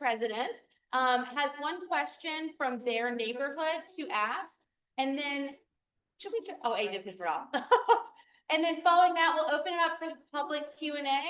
president has one question from their neighborhood to ask, and then should we? Oh, A just withdraw. And then following that, we'll open it up for public Q&A.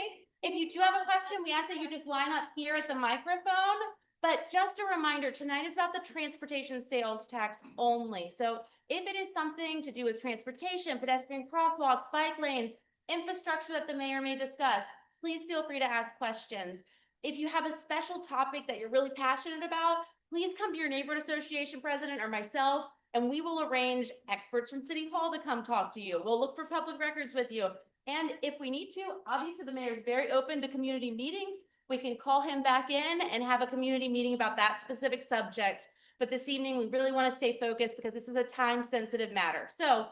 If you do have a question, we ask that you just line up here at the microphone. But just a reminder, tonight is about the transportation sales tax only. So if it is something to do with transportation, pedestrian crosswalks, bike lanes, infrastructure that the mayor may discuss, please feel free to ask questions. If you have a special topic that you're really passionate about, please come to your neighborhood association president or myself, and we will arrange experts from City Hall to come talk to you. We'll look for public records with you. And if we need to, obviously the mayor is very open to community meetings. We can call him back in and have a community meeting about that specific subject. But this evening, we really want to stay focused because this is a time-sensitive matter. So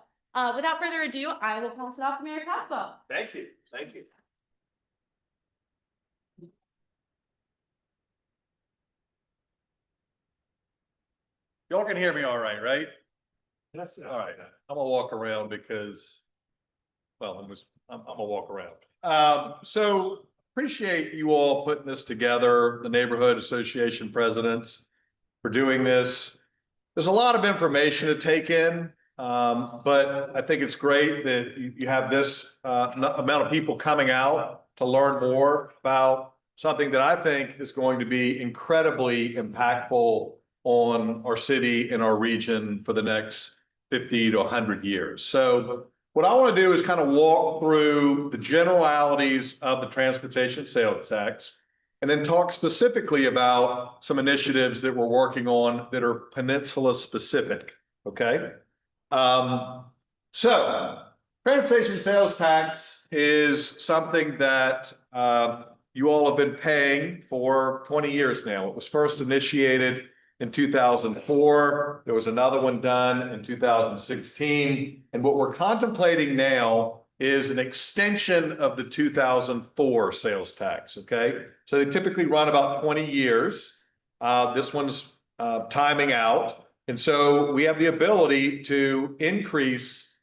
without further ado, I will pass it off to Mayor Cogswell. Thank you. Thank you. Y'all can hear me all right, right? Yes, sir. All right. I'm gonna walk around because, well, I'm gonna walk around. So appreciate you all putting this together, the neighborhood association presidents for doing this. There's a lot of information to take in, but I think it's great that you have this amount of people coming out to learn more about something that I think is going to be incredibly impactful on our city and our region for the next 50 to 100 years. So what I want to do is kind of walk through the generalities of the transportation sales tax and then talk specifically about some initiatives that we're working on that are Peninsula specific. Okay. So transportation sales tax is something that you all have been paying for 20 years now. It was first initiated in 2004. There was another one done in 2016. And what we're contemplating now is an extension of the 2004 sales tax, okay? So they typically run about 20 years. This one's timing out. And so we have the ability to increase,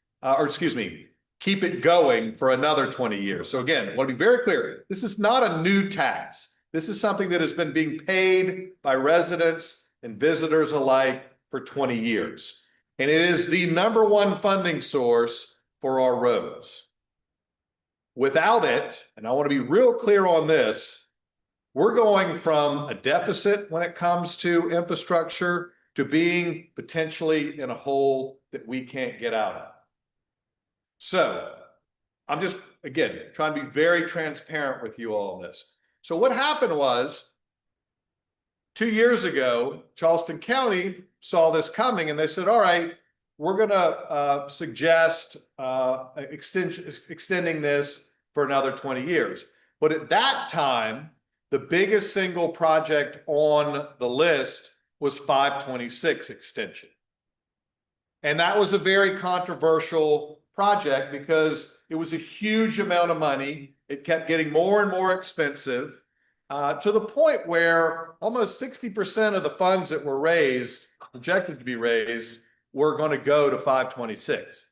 keep it going for another 20 years. So again, I want to be very clear. This is not a new tax. This is something that has been being paid by residents and visitors alike for 20 years. And it is the #1 funding source for our roads. Without it, and I want to be real clear on this, we're going from a deficit when it comes to infrastructure to being potentially in a hole that we can't get out of. So I'm just, again, trying to be very transparent with you all on this. So what happened was, 2 years ago, Charleston County saw this coming and they said, all right, we're going to suggest extending this for another 20 years. But at that time, the biggest single project on the list was 526 extension. And that was a very controversial project because it was a huge amount of money. It kept getting more and more expensive. To the point where almost 60% of the funds that were raised, projected to be raised, were going to go to 526.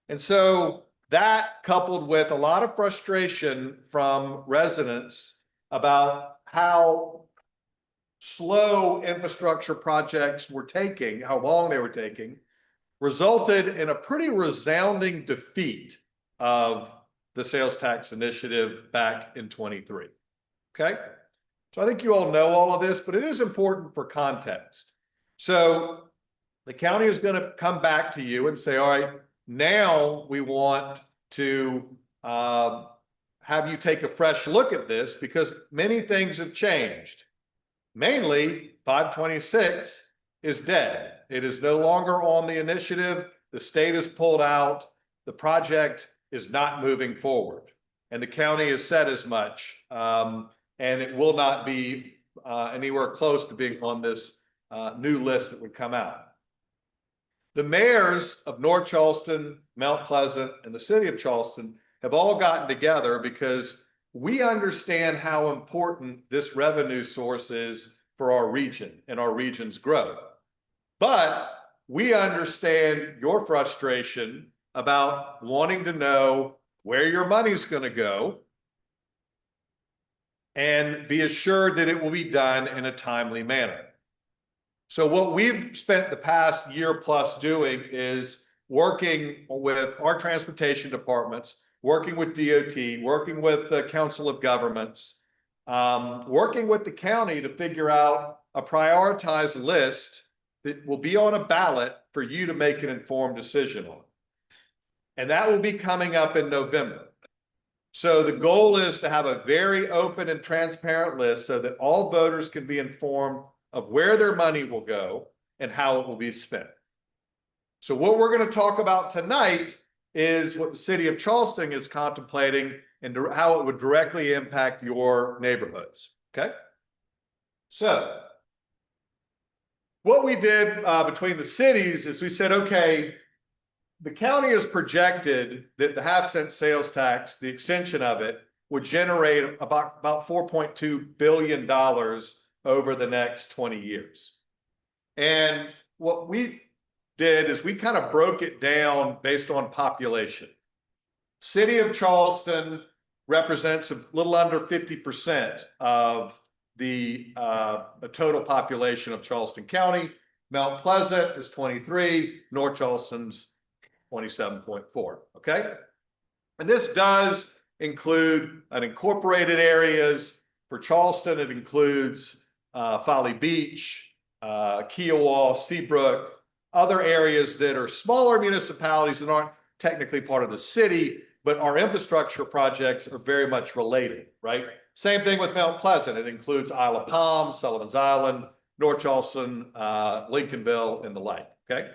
And so that, coupled with a lot of frustration from residents about how slow infrastructure projects were taking, how long they were taking, resulted in a pretty resounding defeat of the sales tax initiative back in 23. Okay, so I think you all know all of this, but it is important for context. So the county is going to come back to you and say, all right, now we want to have you take a fresh look at this because many things have changed. Mainly, 526 is dead. It is no longer on the initiative. The state has pulled out. The project is not moving forward. And the county has said as much. And it will not be anywhere close to being on this new list that would come out. The mayors of North Charleston, Mount Pleasant, and the city of Charleston have all gotten together because we understand how important this revenue source is for our region and our region's growth. But we understand your frustration about wanting to know where your money's going to go. and be assured that it will be done in a timely manner. So what we've spent the past year plus doing is working with our transportation departments, working with DOT, working with the Council of Governments, working with the county to figure out a prioritized list that will be on a ballot for you to make an informed decision on. And that will be coming up in November. So the goal is to have a very open and transparent list so that all voters can be informed of where their money will go and how it will be spent. So what we're going to talk about tonight is what the city of Charleston is contemplating and how it would directly impact your neighborhoods. Okay. So what we did between the cities is we said, okay, the county has projected that the half-cent sales tax, the extension of it, would generate about $4.2 billion over the next 20 years. And what we did is we kind of broke it down based on population. City of Charleston represents a little under 50% of the total population of Charleston County. Mount Pleasant is 23, North Charleston's 27.4, okay? And this does include unincorporated areas. For Charleston, it includes Folly Beach, Kiowa, Seabrook, other areas that are smaller municipalities that aren't technically part of the city, but our infrastructure projects are very much related, right? Same thing with Mount Pleasant. It includes Isle of Palm, Sullivan's Island, North Charleston, Lincolnville, and the like, okay?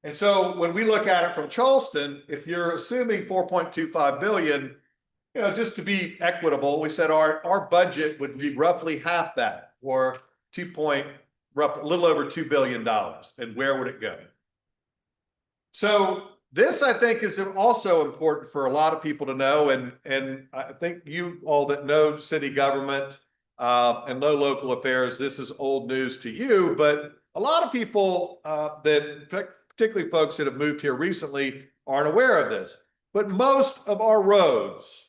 And so when we look at it from Charleston, if you're assuming 4.25 billion, you know, just to be equitable, we said our budget would be roughly half that, or a little over $2 billion. And where would it go? So this, I think, is also important for a lot of people to know. And I think you all that know city government and know local affairs, this is old news to you, but a lot of people particularly folks that have moved here recently, aren't aware of this. But most of our roads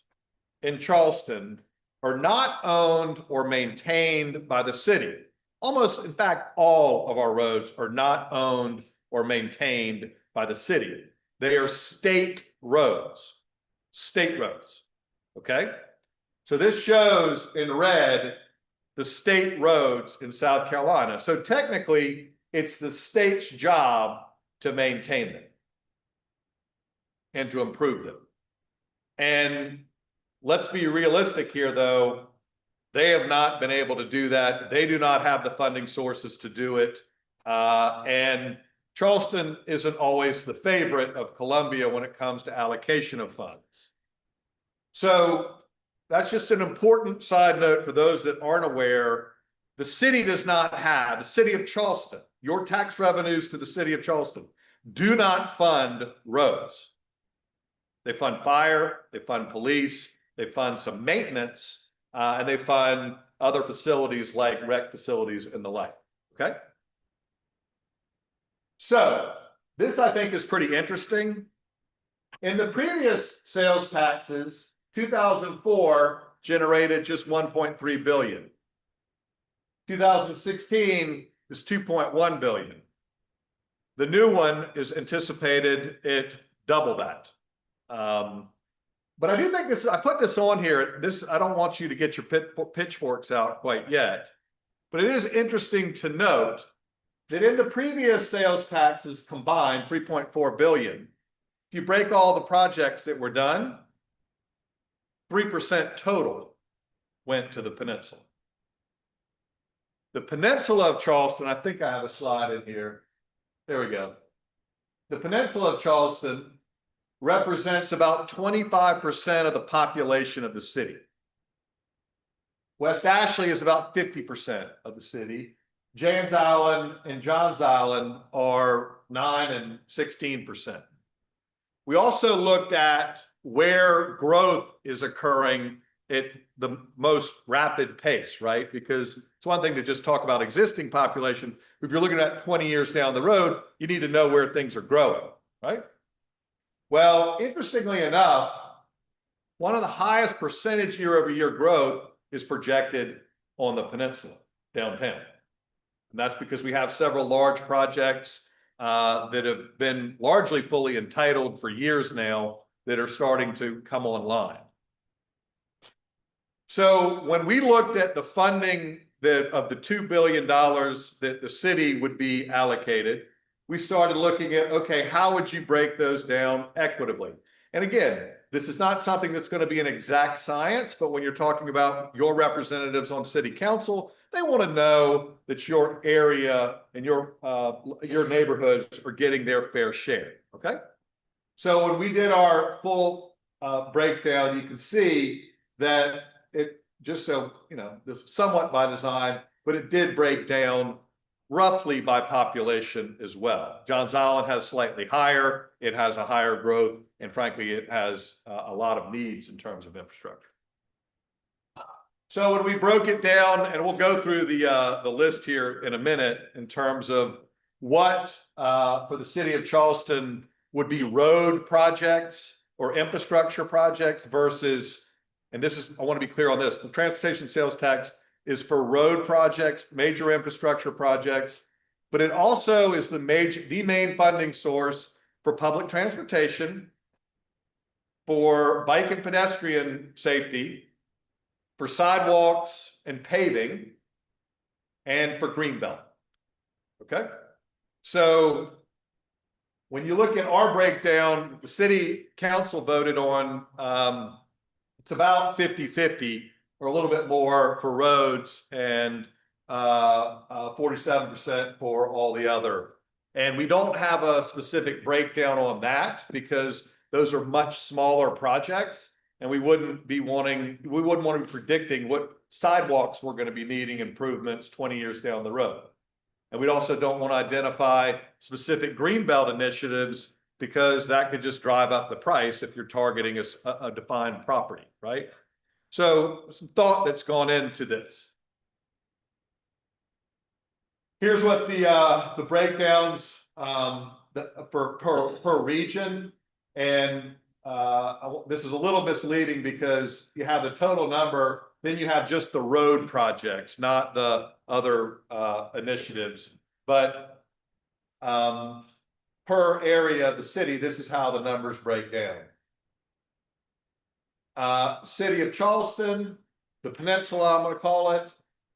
in Charleston are not owned or maintained by the city. Almost, in fact, all of our roads are not owned or maintained by the city. They are state roads, okay? So this shows in red the state roads in South Carolina. So technically, it's the state's job to maintain them and to improve them. And let's be realistic here, though. They have not been able to do that. They do not have the funding sources to do it. And Charleston isn't always the favorite of Columbia when it comes to allocation of funds. So that's just an important side note for those that aren't aware. The city does not have, the city of Charleston, your tax revenues to the city of Charleston do not fund roads. They fund fire, they fund police, they fund some maintenance, and they fund other facilities like rec facilities and the like, okay? So this, I think, is pretty interesting. In the previous sales taxes, 2004 generated just 1.3 billion. 2016 is 2.1 billion. The new one is anticipated at double that. But I do think this, I put this on here, I don't want you to get your pitchforks out quite yet, but it is interesting to note that in the previous sales taxes combined, 3.4 billion, if you break all the projects that were done, 3% total went to the peninsula. The peninsula of Charleston, I think I have a slide in here. There we go. The peninsula of Charleston represents about 25% of the population of the city. West Ashley is about 50% of the city. James Island and Johns Island are 9 and 16%. We also looked at where growth is occurring at the most rapid pace, right? Because it's one thing to just talk about existing population. If you're looking at 20 years down the road, you need to know where things are growing, right? Well, interestingly enough, one of the highest percentage year-over-year growth is projected on the peninsula downtown. And that's because we have several large projects that have been largely fully entitled for years now that are starting to come online. So when we looked at the funding of the $2 billion that the city would be allocated, we started looking at, okay, how would you break those down equitably? And again, this is not something that's going to be an exact science, but when you're talking about your representatives on city council, they want to know that your area and your neighborhoods are getting their fair share, okay? So when we did our full breakdown, you can see that it, just so, you know, this is somewhat by design, but it did break down roughly by population as well. Johns Island has slightly higher, it has a higher growth, and frankly, it has a lot of needs in terms of infrastructure. So when we broke it down, and we'll go through the list here in a minute in terms of what for the city of Charleston would be road projects or infrastructure projects versus, and this is, I want to be clear on this, the transportation sales tax is for road projects, major infrastructure projects, but it also is the main funding source for public transportation, for bike and pedestrian safety, for sidewalks and paving, and for greenbelt. Okay? So when you look at our breakdown, the city council voted on, it's about 50-50 or a little bit more for roads and 47% for all the other. And we don't have a specific breakdown on that because those are much smaller projects, and we wouldn't want to be predicting what sidewalks we're going to be needing improvements 20 years down the road. And we also don't want to identify specific greenbelt initiatives because that could just drive up the price if you're targeting a defined property, right? So some thought that's gone into this. Here's what the breakdowns per region, and this is a little misleading because you have the total number, then you have just the road projects, not the other initiatives. But per area of the city, this is how the numbers break down. City of Charleston, the Peninsula, I'm going to call it,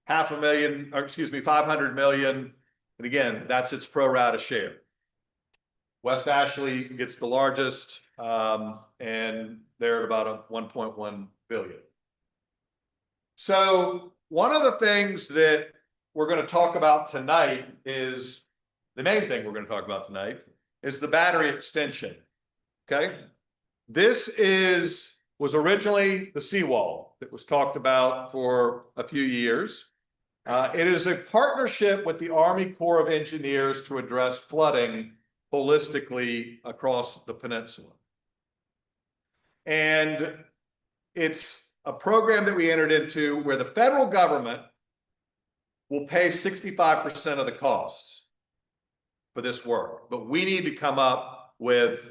500 million. And again, that's its pro rata share. West Ashley gets the largest, and they're at about 1.1 billion. So one of the things that we're going to talk about tonight is, the main thing we're going to talk about tonight is the battery extension. Okay. This was originally the seawall that was talked about for a few years. It is a partnership with the Army Corps of Engineers to address flooding holistically across the peninsula. And it's a program that we entered into where the federal government will pay 65% of the costs for this work, but we need to come up with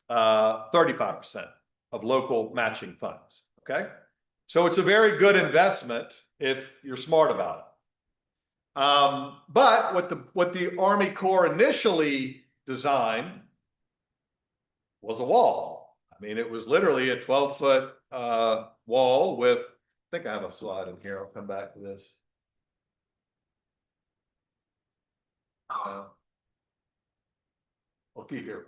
35% of local matching funds, okay? So it's a very good investment if you're smart about it. But what the Army Corps initially designed was a wall. I mean, it was literally a 12-foot wall with, I think I have a slide in here, I'll come back to this. We'll keep here.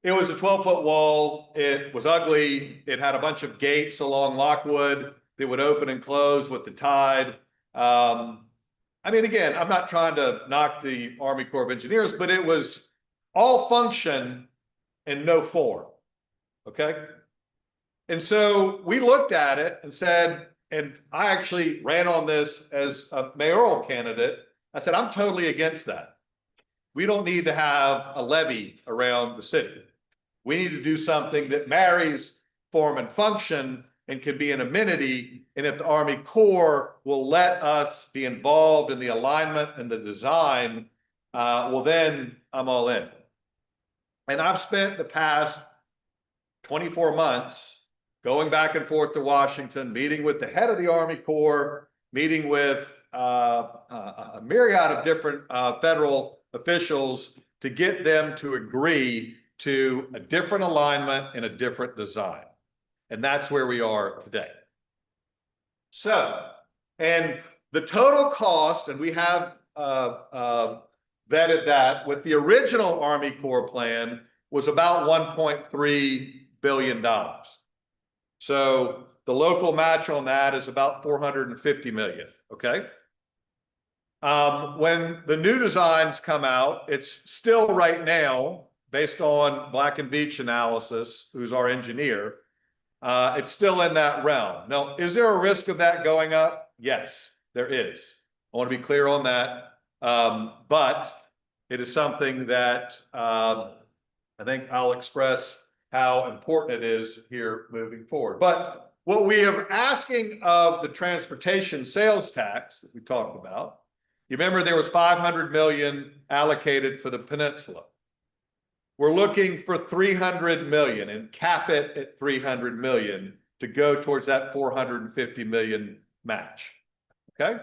It was a 12-foot wall. It was ugly. It had a bunch of gates along Lockwood that would open and close with the tide. I mean, again, I'm not trying to knock the Army Corps of Engineers, but it was all function and no form. Okay. And so we looked at it and said, and I actually ran on this as a mayoral candidate. I said, I'm totally against that. We don't need to have a levee around the city. We need to do something that marries form and function and can be an amenity. And if the Army Corps will let us be involved in the alignment and the design, well, then I'm all in. And I've spent the past 24 months, going back and forth to Washington, meeting with the head of the Army Corps, meeting with a myriad of different federal officials to get them to agree to a different alignment and a different design. And that's where we are today. So, and the total cost, and we have vetted that with the original Army Corps plan, was about $1.3 billion. So the local match on that is about 450 million, okay? When the new designs come out, it's still right now, based on Black and Veatch analysis, who's our engineer, it's still in that realm. Now, is there a risk of that going up? Yes, there is. I want to be clear on that. But it is something that I think I'll express how important it is here moving forward. But what we are asking of the transportation sales tax that we talked about, you remember there was 500 million allocated for the peninsula. We're looking for 300 million and cap it at 300 million to go towards that 450 million match. Okay?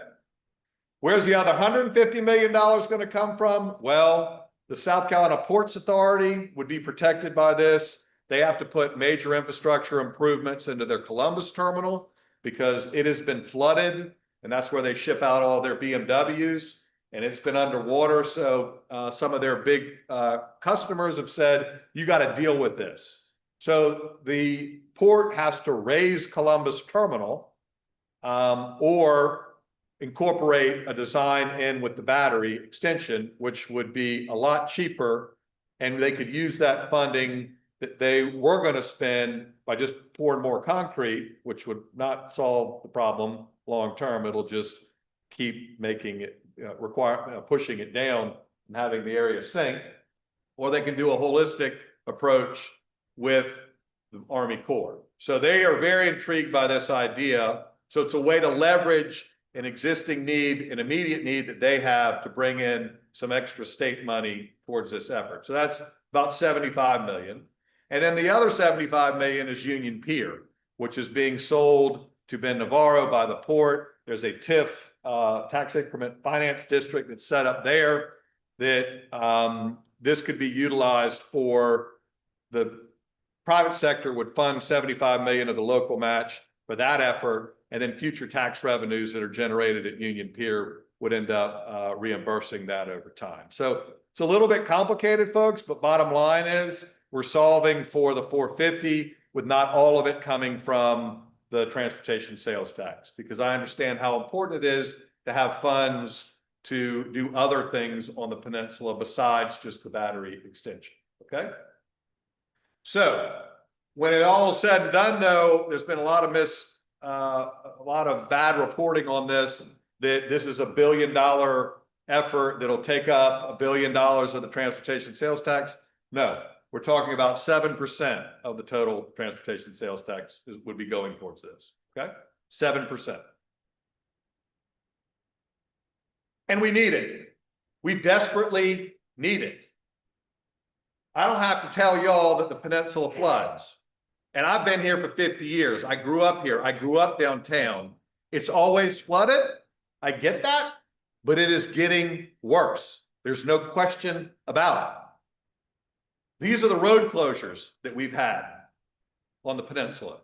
Where's the other $150 million going to come from? Well, the South Carolina Ports Authority would be protected by this. They have to put major infrastructure improvements into their Columbus terminal because it has been flooded, and that's where they ship out all their BMWs, and it's been underwater. So some of their big customers have said, you got to deal with this. So the port has to raise Columbus terminal or incorporate a design in with the battery extension, which would be a lot cheaper, and they could use that funding that they were going to spend by just pouring more concrete, which would not solve the problem long term. It'll just keep making it pushing it down and having the area sink. Or they can do a holistic approach with the Army Corps. So they are very intrigued by this idea. So it's a way to leverage an existing need, an immediate need that they have to bring in some extra state money towards this effort. So that's about 75 million. And then the other 75 million is Union Pier, which is being sold to Ben Navarro by the port. There's a TIF, tax increment finance district that's set up there that this could be utilized for. The private sector would fund 75 million of the local match for that effort, and then future tax revenues that are generated at Union Pier would end up reimbursing that over time. So it's a little bit complicated, folks, but bottom line is we're solving for the 450 with not all of it coming from the transportation sales tax, because I understand how important it is to have funds to do other things on the peninsula besides just the battery extension, okay? So when it all is said and done, though, there's been a lot of bad reporting on this, that this is $1 billion effort that'll take up $1 billion of the transportation sales tax. No, we're talking about 7% of the total transportation sales tax would be going towards this, okay? 7%. And we need it. We desperately need it. I don't have to tell y'all that the peninsula floods. And I've been here for 50 years. I grew up here. I grew up downtown. It's always flooded. I get that, but it is getting worse. There's no question about it. These are the road closures that we've had on the peninsula.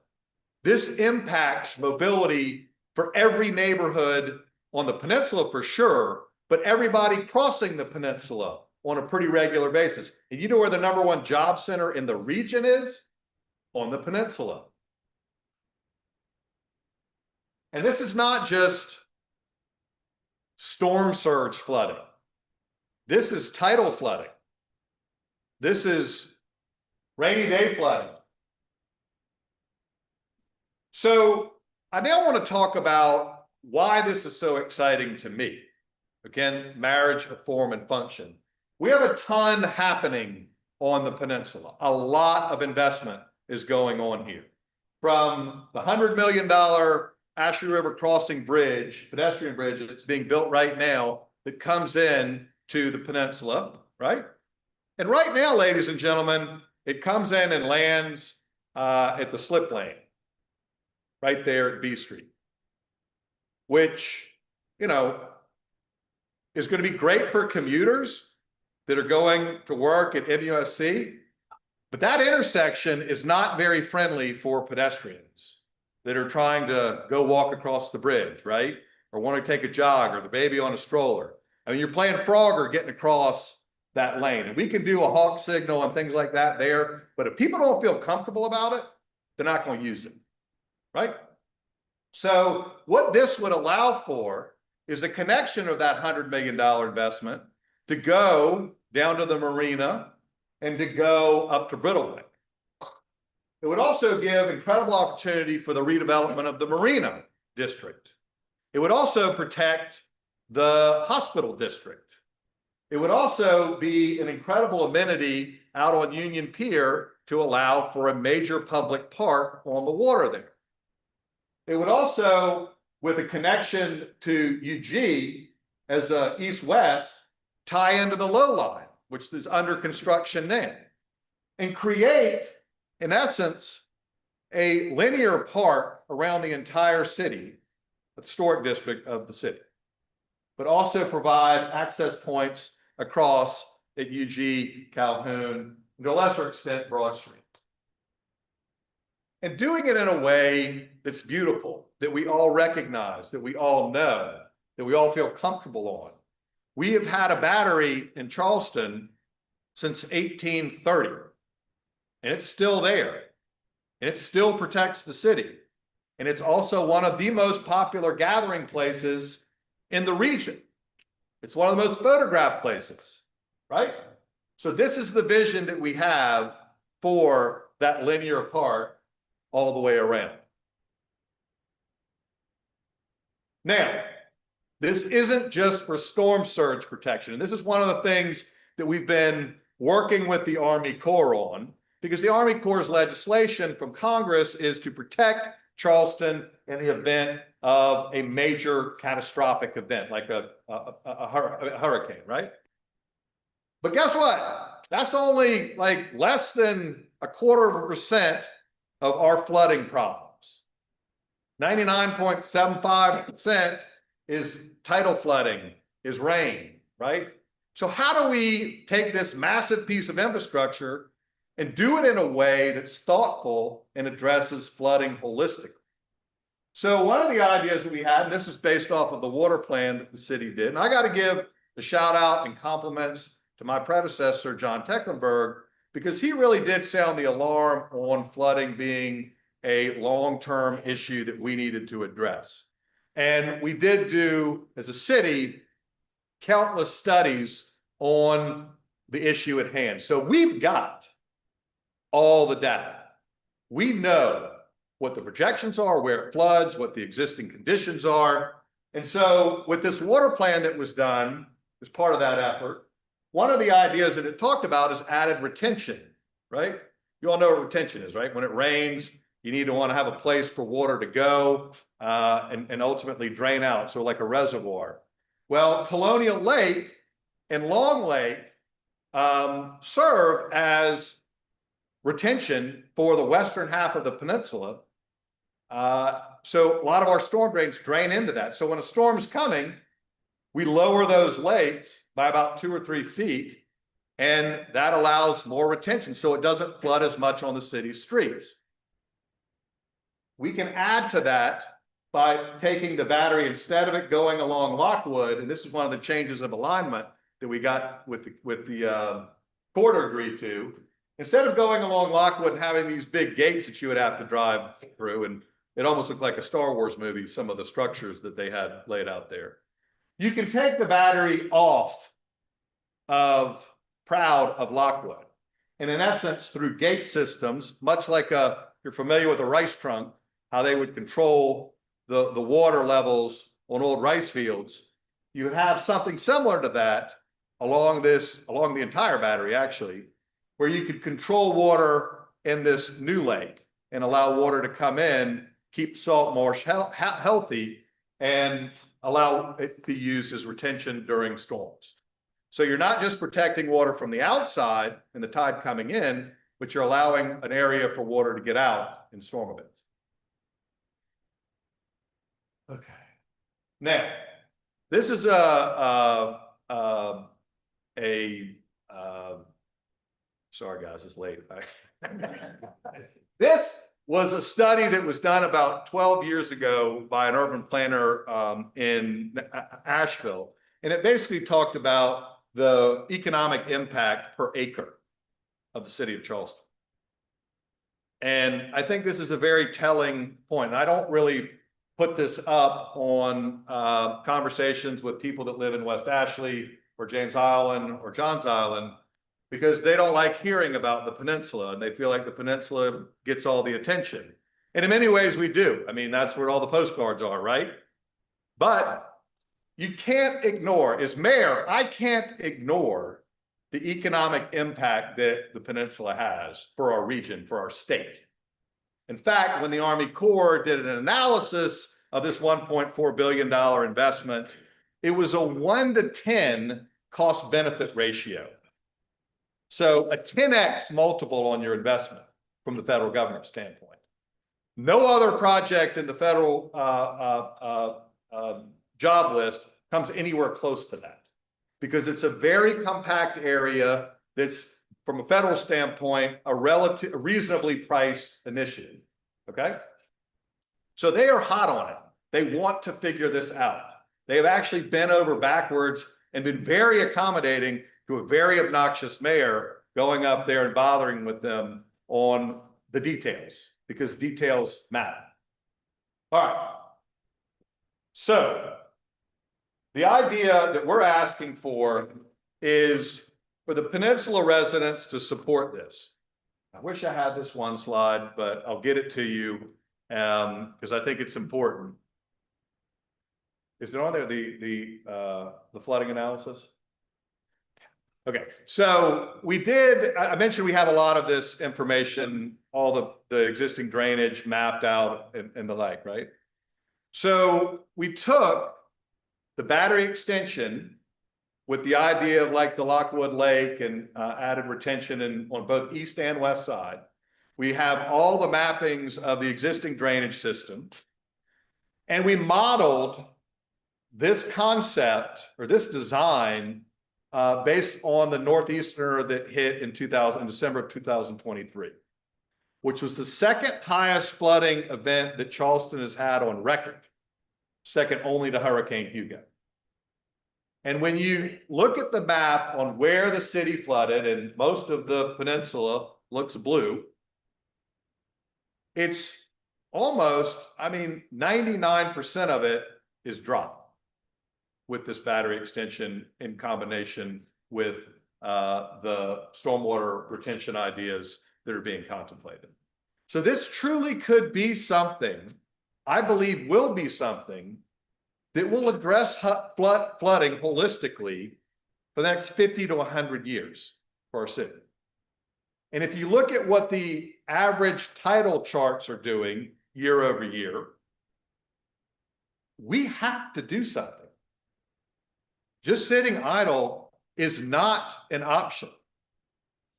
This impacts mobility for every neighborhood on the peninsula for sure, but everybody crossing the peninsula on a pretty regular basis. And you know where the #1 job center in the region is? On the peninsula. And this is not just storm surge flooding. This is tidal flooding. This is rainy day flooding. So I now want to talk about why this is so exciting to me. Again, marriage of form and function. We have a ton happening on the peninsula. A lot of investment is going on here. From the $100 million Ashley River Crossing Bridge, pedestrian bridge that's being built right now that comes in to the peninsula, right? And right now, ladies and gentlemen, it comes in and lands at the slip lane, right there at B Street, which, you know, is going to be great for commuters that are going to work at MUSC, but that intersection is not very friendly for pedestrians that are trying to go walk across the bridge, right? Or want to take a jog, or the baby on a stroller. I mean, you're playing Frogger getting across that lane, and we can do a honk signal and things like that there, but if people don't feel comfortable about it, they're not going to use it, right? So what this would allow for is a connection of that $100 million investment to go down to the marina and to go up to Brittlewick. It would also give incredible opportunity for the redevelopment of the marina district. It would also protect the hospital district. It would also be an incredible amenity out on Union Pier to allow for a major public park on the water there. It would also, with a connection to UG as a east-west, tie into the low line, which is under construction now, and create, in essence, a linear park around the entire city, the historic district of the city, but also provide access points across at UG, Calhoun, and to a lesser extent, Broad Street. And doing it in a way that's beautiful, that we all recognize, that we all know, that we all feel comfortable on. We have had a battery in Charleston since 1830, and it's still there, and it still protects the city. And it's also one of the most popular gathering places in the region. It's one of the most photographed places, right? So this is the vision that we have for that linear park all the way around. Now, this isn't just for storm surge protection. And this is one of the things that we've been working with the Army Corps on, because the Army Corps' legislation from Congress is to protect Charleston in the event of a major catastrophic event, like a hurricane, right? But guess what? That's only like less than 0.25% of our flooding problems. 99.75% is tidal flooding, is rain, right? So how do we take this massive piece of infrastructure and do it in a way that's thoughtful and addresses flooding holistically? So one of the ideas that we had, and this is based off of the water plan that the city did, and I got to give a shout out and compliments to my predecessor, John Tecklenburg, because he really did sound the alarm on flooding being a long-term issue that we needed to address. And we did do, as a city, countless studies on the issue at hand. So we've got all the data. We know what the projections are, where it floods, what the existing conditions are. And so with this water plan that was done as part of that effort, one of the ideas that it talked about is added retention, right? You all know what retention is, right? When it rains, you need to want to have a place for water to go and ultimately drain out. So like a reservoir. Well, Colonial Lake and Long Lake serve as retention for the western half of the peninsula. So a lot of our storm drains drain into that. So when a storm's coming, we lower those lakes by about 2 or 3 feet, and that allows more retention so it doesn't flood as much on the city's streets. We can add to that by taking the battery, instead of it going along Lockwood, and this is one of the changes of alignment that we got with the court agreed to. Instead of going along Lockwood and having these big gates that you would have to drive through, and it almost looked like a Star Wars movie, some of the structures that they had laid out there. You can take the battery off of Proud of Lockwood. And in essence, through gate systems, much like you're familiar with a rice trunk, how they would control the water levels on old rice fields, you would have something similar to that along the entire battery, actually, where you could control water in this new lake and allow water to come in, keep salt marsh healthy, and allow it to be used as retention during storms. So you're not just protecting water from the outside and the tide coming in, but you're allowing an area for water to get out in storm events. Okay. Now, this is sorry guys, it's late. This was a study that was done about 12 years ago by an urban planner in Asheville. And it basically talked about the economic impact per acre of the city of Charleston. And I think this is a very telling point. And I don't really put this up on conversations with people that live in West Ashley or James Island or Johns Island, because they don't like hearing about the peninsula and they feel like the peninsula gets all the attention. And in many ways we do. I mean, that's where all the postcards are, right? But you can't ignore, as mayor, I can't ignore the economic impact that the peninsula has for our region, for our state. In fact, when the Army Corps did an analysis of this $1.4 billion investment, it was a 1 to 10 cost benefit ratio. So a 10x multiple on your investment from the federal government standpoint. No other project in the federal job list comes anywhere close to that, because it's a very compact area that's, from a federal standpoint, a reasonably priced initiative. Okay. So they are hot on it. They want to figure this out. They have actually bent over backwards and been very accommodating to a very obnoxious mayor going up there and bothering with them on the details, because details matter. All right. So the idea that we're asking for is for the Peninsula residents to support this. I wish I had this one slide, but I'll get it to you because I think it's important. Is it on there, the flooding analysis? Okay, so we did, I mentioned we have a lot of this information, all the existing drainage mapped out and the like, right? So we took the battery extension with the idea of like the Lockwood Lake and added retention on both east and west side. We have all the mappings of the existing drainage system, and we modeled this concept or this design based on the northeasterner that hit in December of 2023, which was the second highest flooding event that Charleston has had on record, second only to Hurricane Hugo. And when you look at the map on where the city flooded, and most of the peninsula looks blue, it's almost, 99% of it is dry with this battery extension in combination with the stormwater retention ideas that are being contemplated. So this truly could be something, I believe will be something, that will address flooding holistically for the next 50 to 100 years for our city. And if you look at what the average tidal charts are doing year over year, we have to do something. Just sitting idle is not an option.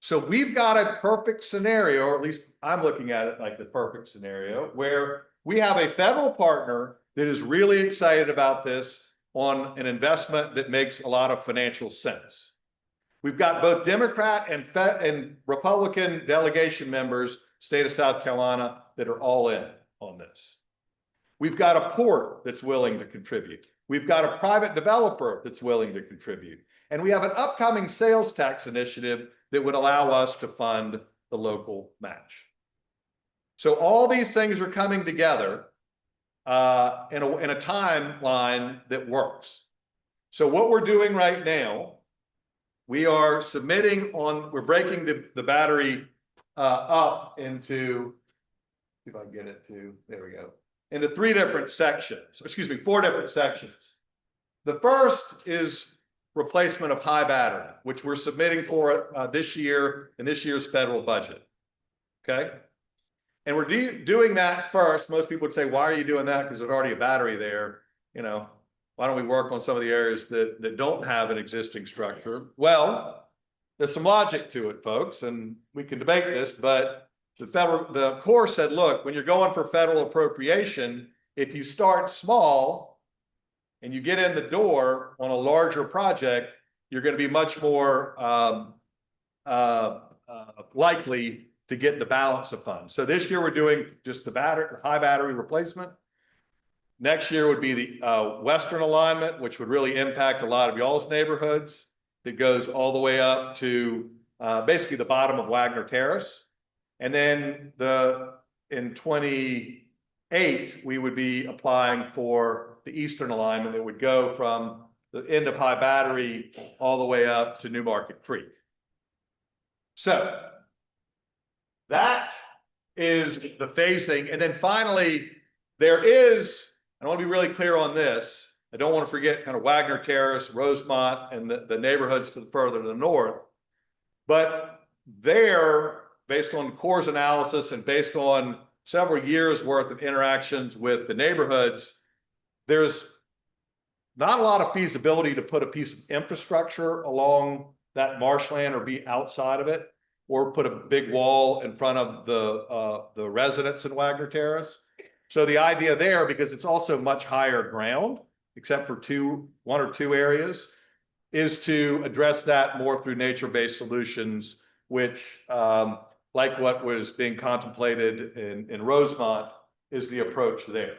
So we've got a perfect scenario, or at least I'm looking at it like the perfect scenario, where we have a federal partner that is really excited about this on an investment that makes a lot of financial sense. We've got both Democrat and Republican delegation members, state of South Carolina, that are all in on this. We've got a port that's willing to contribute. We've got a private developer that's willing to contribute. And we have an upcoming sales tax initiative that would allow us to fund the local match. So all these things are coming together in a timeline that works. So what we're doing right now, we are we're breaking the battery up into, if I can get it to, there we go, into 4 different sections. The first is replacement of high battery, which we're submitting for this year in this year's federal budget. Okay. And we're doing that first. Most people would say, why are you doing that? Because there's already a battery there. Why don't we work on some of the areas that don't have an existing structure? Well, there's some logic to it, folks, and we can debate this, but the Corps said, look, when you're going for federal appropriation, if you start small and you get in the door on a larger project, you're going to be much more likely to get the balance of funds. So this year we're doing just the high battery replacement. Next year would be the western alignment, which would really impact a lot of y'all's neighborhoods. That goes all the way up to basically the bottom of Wagener Terrace. And then in 28, we would be applying for the eastern alignment that would go from the end of High Battery all the way up to New Market Creek. So that is the phasing. And then finally, there is, I want to be really clear on this. I don't want to forget kind of Wagener Terrace, Rosemont, and the neighborhoods to the further to the north. But there, based on Corps' analysis and based on several years worth of interactions with the neighborhoods, there's not a lot of feasibility to put a piece of infrastructure along that marshland or be outside of it, or put a big wall in front of the residents in Wagener Terrace. So the idea there, because it's also much higher ground, except for one or two areas, is to address that more through nature-based solutions, which, like what was being contemplated in Rosemont, is the approach there,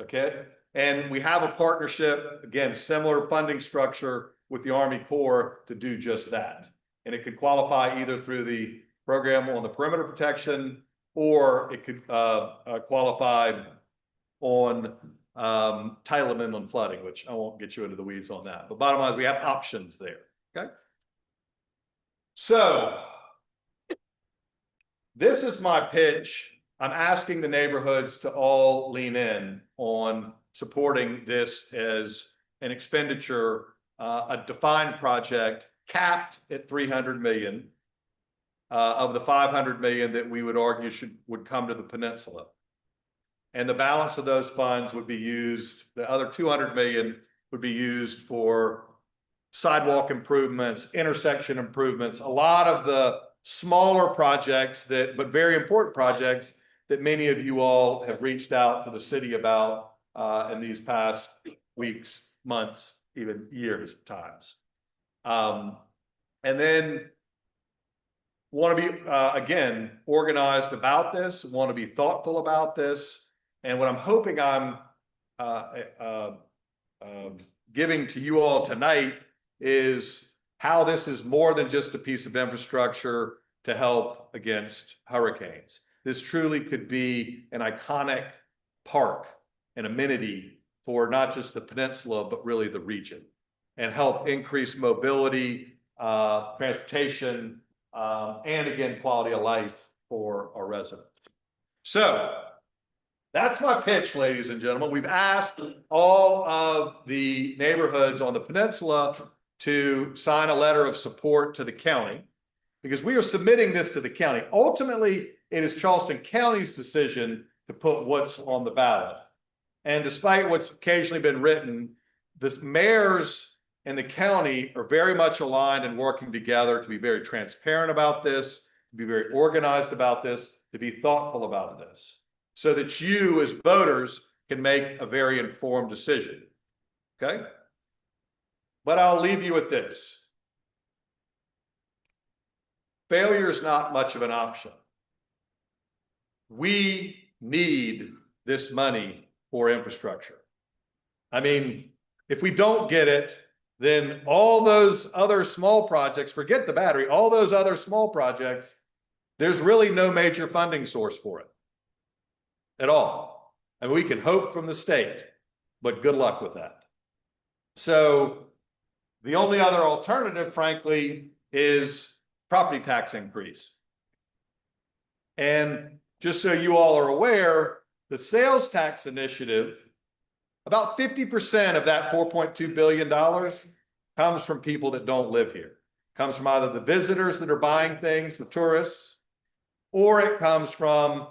okay? And we have a partnership, again, similar funding structure with the Army Corps to do just that. And it could qualify either through the program on the perimeter protection, or it could qualify on tidal and inland flooding, which I won't get you into the weeds on that. But bottom line is we have options there, okay? So this is my pitch. I'm asking the neighborhoods to all lean in on supporting this as an expenditure, a defined project capped at 300 million of the 500 million that we would argue would come to the peninsula. And the balance of those funds would be used, the other 200 million would be used for sidewalk improvements, intersection improvements, a lot of the smaller projects but very important projects that many of you all have reached out to the city about in these past weeks, months, even years at times. And then want to be, again, organized about this, want to be thoughtful about this. And what I'm hoping I'm giving to you all tonight is how this is more than just a piece of infrastructure to help against hurricanes. This truly could be an iconic park, an amenity for not just the peninsula, but really the region, and help increase mobility, transportation, and again, quality of life for our residents. So that's my pitch, ladies and gentlemen. We've asked all of the neighborhoods on the peninsula to sign a letter of support to the county, because we are submitting this to the county. Ultimately, it is Charleston County's decision to put what's on the ballot. And despite what's occasionally been written, the mayors and the county are very much aligned and working together to be very transparent about this, to be very organized about this, to be thoughtful about this, so that you as voters can make a very informed decision, okay? But I'll leave you with this. Failure is not much of an option. We need this money for infrastructure. I mean, if we don't get it, then all those other small projects, forget the battery, all those other small projects, there's really no major funding source for it at all. And we can hope from the state, but good luck with that. So the only other alternative, frankly, is property tax increase. And just so you all are aware, the sales tax initiative, about 50% of that $4.2 billion comes from people that don't live here. Comes from either the visitors that are buying things, the tourists, or it comes from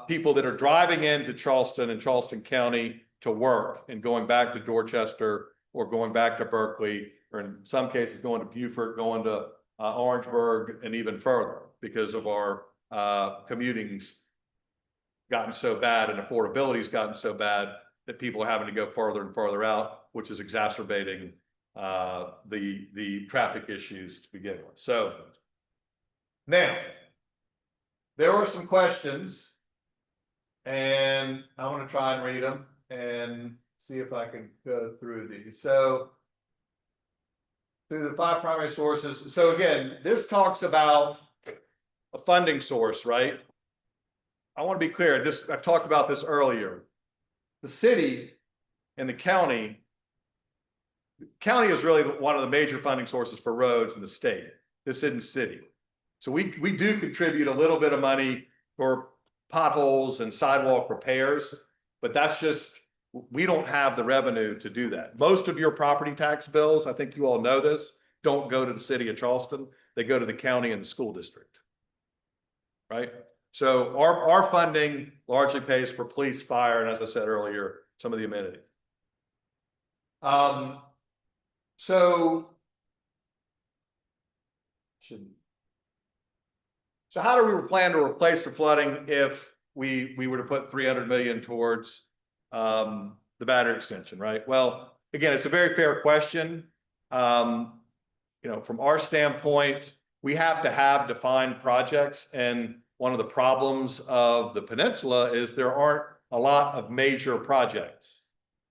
people that are driving into Charleston and Charleston County to work and going back to Dorchester or going back to Berkeley, or in some cases going to Beaufort, going to Orangeburg and even further because of our commuting's gotten so bad and affordability's gotten so bad that people are having to go further and further out, which is exacerbating the traffic issues to begin with. So now there were some questions, and I want to try and read them and see if I can go through these. So through the 5 primary sources. So again, this talks about a funding source, right? I want to be clear. I've talked about this earlier. The city and the county is really one of the major funding sources for roads in the state. This isn't city. So we do contribute a little bit of money for potholes and sidewalk repairs, but that's just, we don't have the revenue to do that. Most of your property tax bills, I think you all know this, don't go to the city of Charleston. They go to the county and the school district, right? So our funding largely pays for police, fire, and as I said earlier, some of the amenities. So how do we plan to replace the flooding if we were to put 300 million towards the battery extension, right? Well, again, it's a very fair question. You know, from our standpoint, we have to have defined projects, and one of the problems of the peninsula is there aren't a lot of major projects,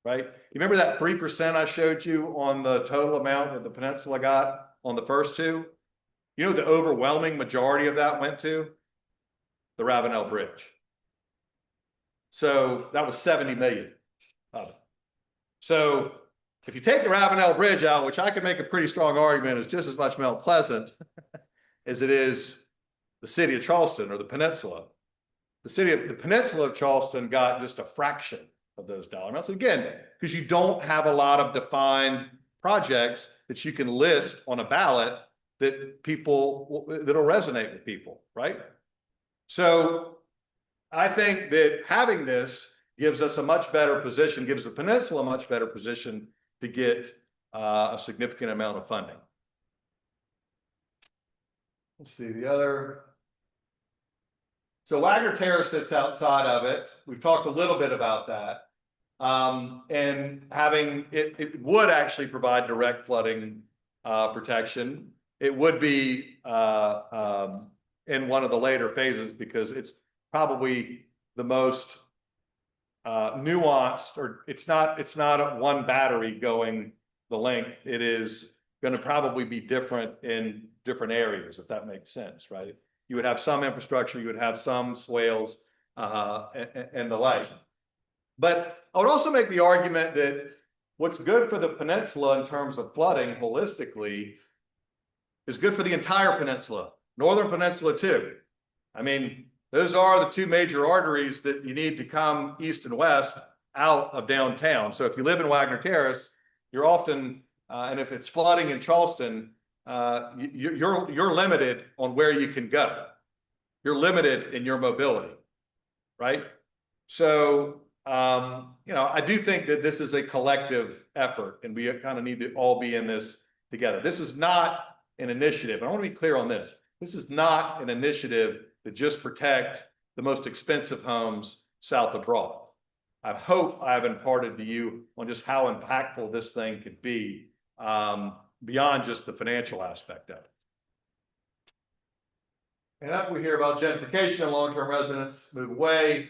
right? You remember that 3% I showed you on the total amount that the peninsula got on the first two? You know, the overwhelming majority of that went to the Ravenel Bridge. So that was 70 million of it. So if you take the Ravenel Bridge out, which I could make a pretty strong argument is just as much Mount Pleasant as it is the city of Charleston or the peninsula. The peninsula of Charleston got just a fraction of those dollar amounts. Again, because you don't have a lot of defined projects that you can list on a ballot that'll resonate with people, right? So I think that having this gives us a much better position, gives the peninsula a much better position to get a significant amount of funding. Let's see the other. So Wagener Terrace sits outside of it. We've talked a little bit about that. And having it would actually provide direct flooding protection. It would be in one of the later phases because it's probably the most nuanced, or it's not one battery going the length. It is going to probably be different in different areas, if that makes sense, right? You would have some infrastructure, you would have some swales and the like. But I would also make the argument that what's good for the peninsula in terms of flooding holistically is good for the entire peninsula, northern peninsula too. I mean, those are the two major arteries that you need to come east and west out of downtown. So if you live in Wagener Terrace, you're often, and if it's flooding in Charleston, you're limited on where you can go. You're limited in your mobility, right? So, you know, I do think that this is a collective effort and we kind of need to all be in this together. This is not an initiative. I want to be clear on this. This is not an initiative to just protect the most expensive homes south of Broad. I hope I have imparted to you on just how impactful this thing could be beyond just the financial aspect of it. And after we hear about gentrification and long-term residents move away,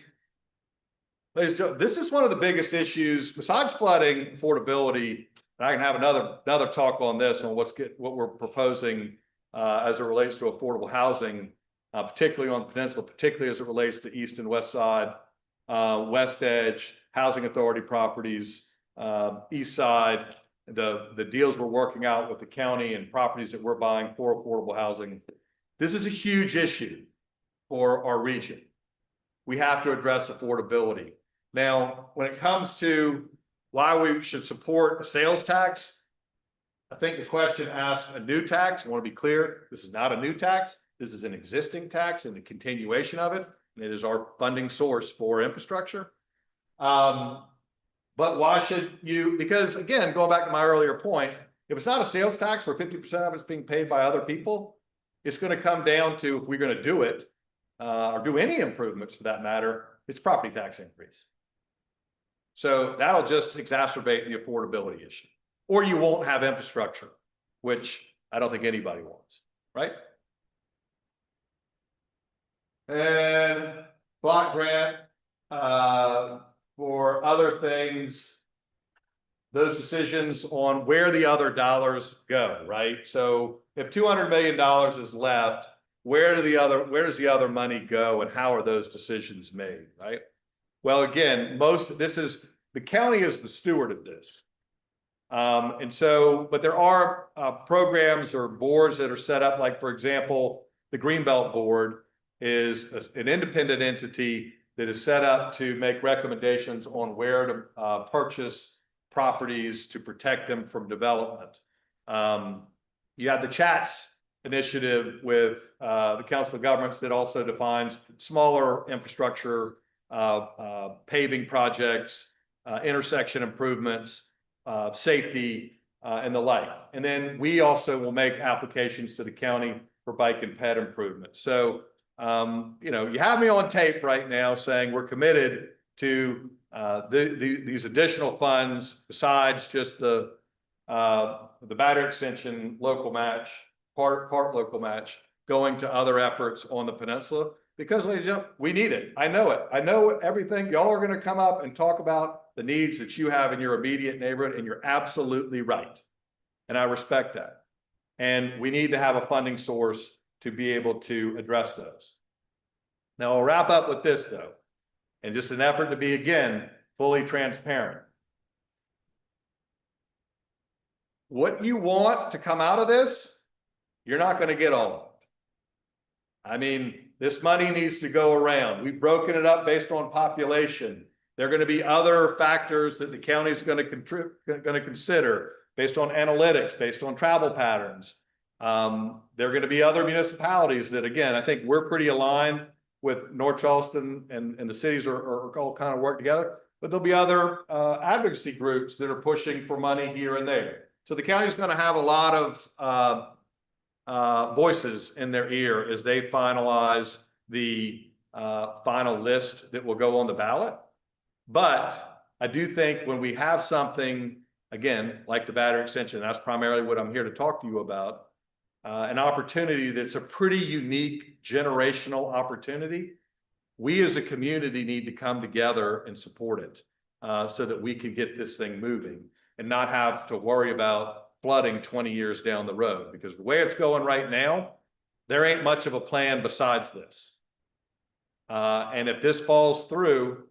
ladies and gentlemen, this is one of the biggest issues besides flooding, affordability. And I can have another talk on this on what we're proposing as it relates to affordable housing, particularly on the peninsula, particularly as it relates to East and West Side, West Edge, Housing Authority properties, East Side, the deals we're working out with the county and properties that we're buying for affordable housing. This is a huge issue for our region. We have to address affordability. Now, when it comes to why we should support a sales tax, I think the question asked a new tax. I want to be clear, this is not a new tax. This is an existing tax and the continuation of it. And it is our funding source for infrastructure. But why should you, because again, going back to my earlier point, if it's not a sales tax where 50% of it's being paid by other people, it's gonna come down to, if we're gonna do it, or do any improvements for that matter, it's property tax increase. So that'll just exacerbate the affordability issue. Or you won't have infrastructure, which I don't think anybody wants, right? And block grant, for other things, those decisions on where the other dollars go, right? So if $200 million is left, where does the other money go and how are those decisions made, right? Well, again, the county is the steward of this. And so, but there are programs or boards that are set up, like, for example, the Greenbelt Board is an independent entity that is set up to make recommendations on where to purchase properties to protect them from development. You have the CHATS initiative with the Council of Governments that also defines smaller infrastructure, paving projects, intersection improvements, safety, and the like. And then we also will make applications to the county for bike and ped improvements. So, you know, you have me on tape right now saying we're committed to these additional funds besides just the battery extension local match, part local match, going to other efforts on the peninsula, because, ladies and gentlemen, we need it. I know it. I know everything. Y'all are going to come up and talk about the needs that you have in your immediate neighborhood, and you're absolutely right. And I respect that. And we need to have a funding source to be able to address those. Now, I'll wrap up with this, though, and just an effort to be, again, fully transparent. What you want to come out of this, you're not going to get all of it. I mean, this money needs to go around. We've broken it up based on population. There are going to be other factors that the county is going to consider based on analytics, based on travel patterns. There are going to be other municipalities that, again, I think we're pretty aligned with North Charleston, and the cities are all kind of work together. But there'll be other advocacy groups that are pushing for money here and there. So the county is going to have a lot of voices in their ear as they finalize the final list that will go on the ballot. But I do think when we have something, again, like the battery extension, that's primarily what I'm here to talk to you about, an opportunity that's a pretty unique generational opportunity. We as a community need to come together and support it so that we can get this thing moving and not have to worry about flooding 20 years down the road, because the way it's going right now, there ain't much of a plan besides this. And if this falls through,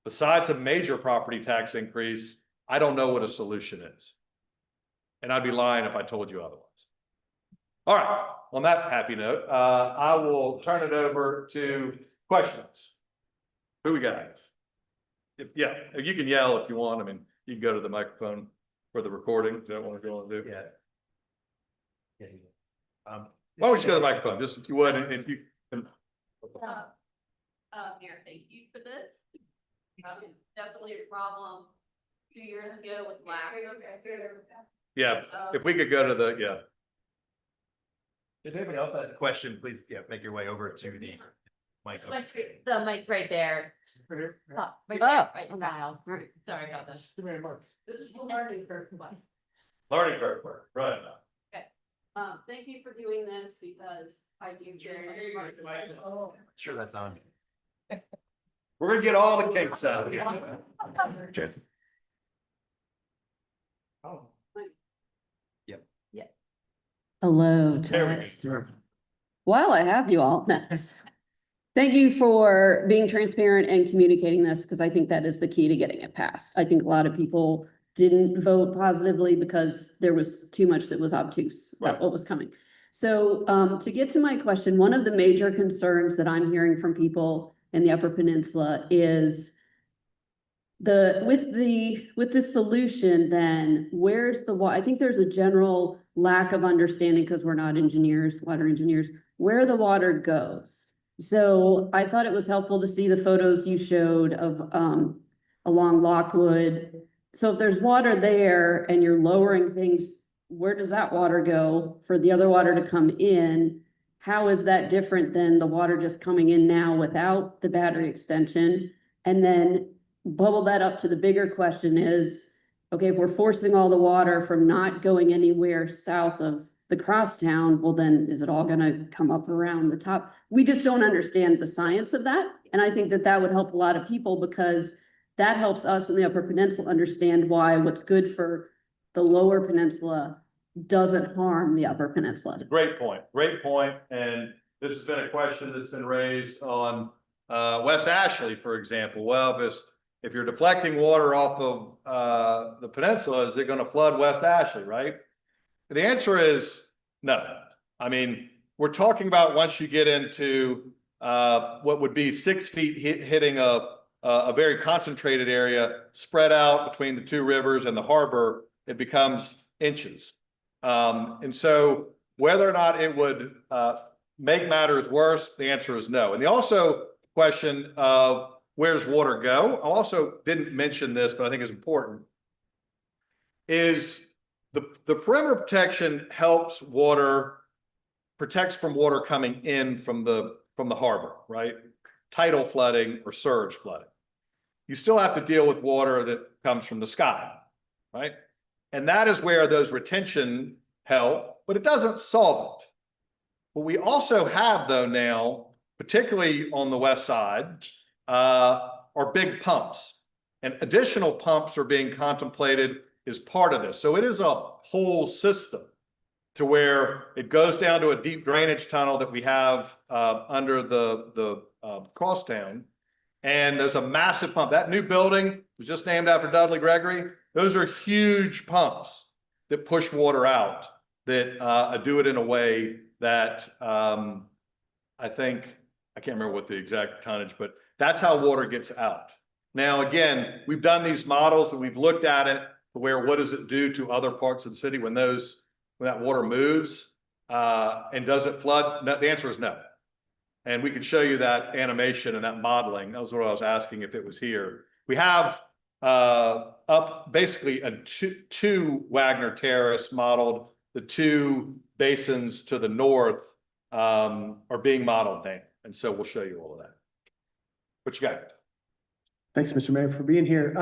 besides a major property tax increase, I don't know what a solution is. And I'd be lying if I told you otherwise. All right, on that happy note, I will turn it over to questions. Who we got? If you can yell if you want. I mean, you can go to the microphone for the recording. Is that what you want to do? Yeah. Why don't we just go to the microphone, just if you would, and if you can. Mayor, thank you for this. Definitely a problem 2 years ago with lack of. Yeah, if we could go to the, If anybody else has a question, please, make your way over to the mic. The mic's right there. Oh. Right now. Sorry about that. This is learning curve. learning curve, right? Thank you for doing this because I do. Sure, that's on. We're gonna get all the kinks out of here. Cheers. Hello, There we test. go. While I have you all, thank you for being transparent and communicating this, because I think that is the key to getting it passed. I think a lot of people didn't vote positively because there was too much that was obtuse about what was coming. So to get to my question, one of the major concerns that I'm hearing from people in the Upper Peninsula is with the solution, then where's the water? I think there's a general lack of understanding, because we're not engineers, water engineers, where the water goes. So I thought it was helpful to see the photos you showed of along Lockwood. So if there's water there and you're lowering things where does that water go for the other water to come in? How is that different than the water just coming in now without the battery extension? And then bubble that up to the bigger question is, okay, if we're forcing all the water from not going anywhere south of the crosstown, well, then is it all gonna come up around the top? We just don't understand the science of that. And I think that that would help a lot of people because that helps us in the Upper Peninsula understand why what's good for the Lower Peninsula doesn't harm the Upper Peninsula. Great point, and this has been a question that's been raised on West Ashley, for example. Well, if you're deflecting water off of the peninsula, is it going to flood West Ashley, right? The answer is no. I mean, we're talking about once you get into what would be 6 feet hitting a very concentrated area spread out between the two rivers and the harbor, it becomes inches. And so whether or not it would make matters worse, the answer is no. And the also question of where's water go? I also didn't mention this, but I think it's important, is the perimeter protection helps water, protects from water coming in from the harbor, right? Tidal flooding or surge flooding. You still have to deal with water that comes from the sky, right? And that is where those retention help, but it doesn't solve it. What we also have though now, particularly on the west side, are big pumps, and additional pumps are being contemplated as part of this. So it is a whole system to where it goes down to a deep drainage tunnel that we have under the crosstown. And there's a massive pump. That new building was just named after Dudley Gregory. Those are huge pumps that push water out, that do it in a way that I think, I can't remember what the exact tonnage, but that's how water gets out. Now, again, we've done these models and we've looked at it where what does it do to other parts of the city when that water moves and does it flood? No, the answer is no. And we could show you that animation and that modeling. That was what I was asking if it was here. We have up basically a two Wagener Terrace modeled. The two basins to the north are being modeled now. And so we'll show you all of that. What you got? Thanks, Mr. Mayor, for being here.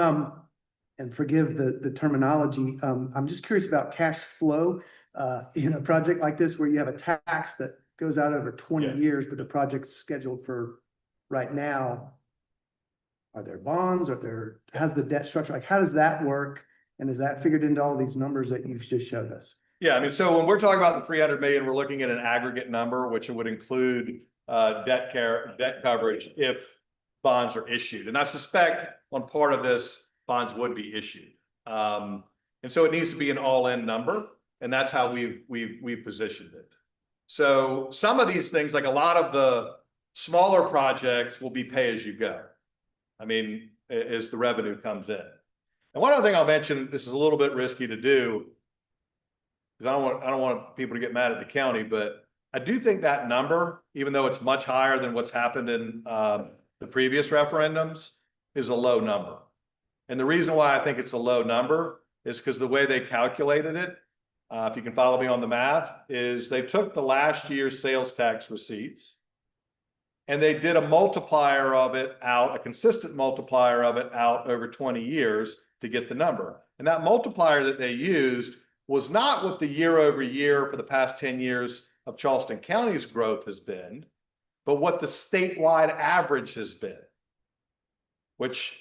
And forgive the terminology. I'm just curious about cash flow in a project like this where you have a tax that goes out over 20 years, but the project's scheduled for right now. Are there bonds? How's the debt structure? Like, how does that work? And is that figured into all these numbers that you've just showed us? Yeah, I mean, so when we're talking about the 300 million, we're looking at an aggregate number, which would include debt coverage if bonds are issued. And I suspect on part of this, bonds would be issued. And so it needs to be an all-in number. And that's how we've positioned it. So some of these things, like a lot of the smaller projects, will be pay as you go. I mean, as the revenue comes in. And one other thing I'll mention, this is a little bit risky to do, because I don't want people to get mad at the county, but I do think that number, even though it's much higher than what's happened in the previous referendums, is a low number. And the reason why I think it's a low number is because the way they calculated it, if you can follow me on the math, is they took the last year's sales tax receipts and they did a multiplier of it out, a consistent multiplier of it out over 20 years to get the number. And that multiplier that they used was not what the year over year for the past 10 years of Charleston County's growth has been, but what the statewide average has been, which,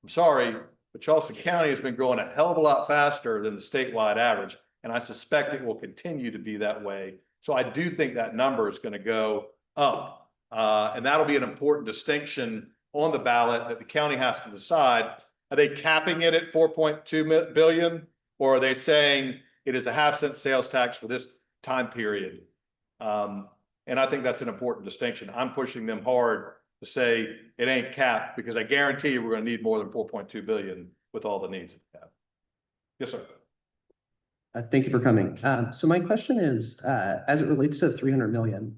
I'm sorry, but Charleston County has been growing a hell of a lot faster than the statewide average. And I suspect it will continue to be that way. So I do think that number is going to go up. And that'll be an important distinction on the ballot that the county has to decide. Are they capping it at 4.2 billion? Or are they saying it is a 0.5-cent sales tax for this time period? And I think that's an important distinction. I'm pushing them hard to say it ain't capped, because I guarantee you we're going to need more than 4.2 billion with all the needs we have. Yes, sir. Thank you for coming. So my question is, as it relates to 300 million,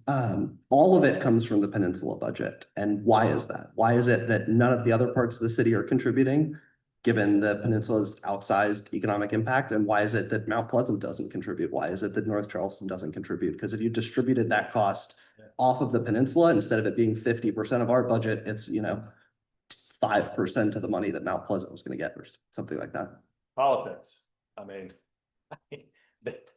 all of it comes from the Peninsula budget. And why is that? Why is it that none of the other parts of the city are contributing? given the peninsula's outsized economic impact? And why is it that Mount Pleasant doesn't contribute? Why is it that North Charleston doesn't contribute? Because if you distributed that cost off of the peninsula, instead of it being 50% of our budget, it's, 5% of the money that Mount Pleasant was going to get or something like that. Politics. I mean,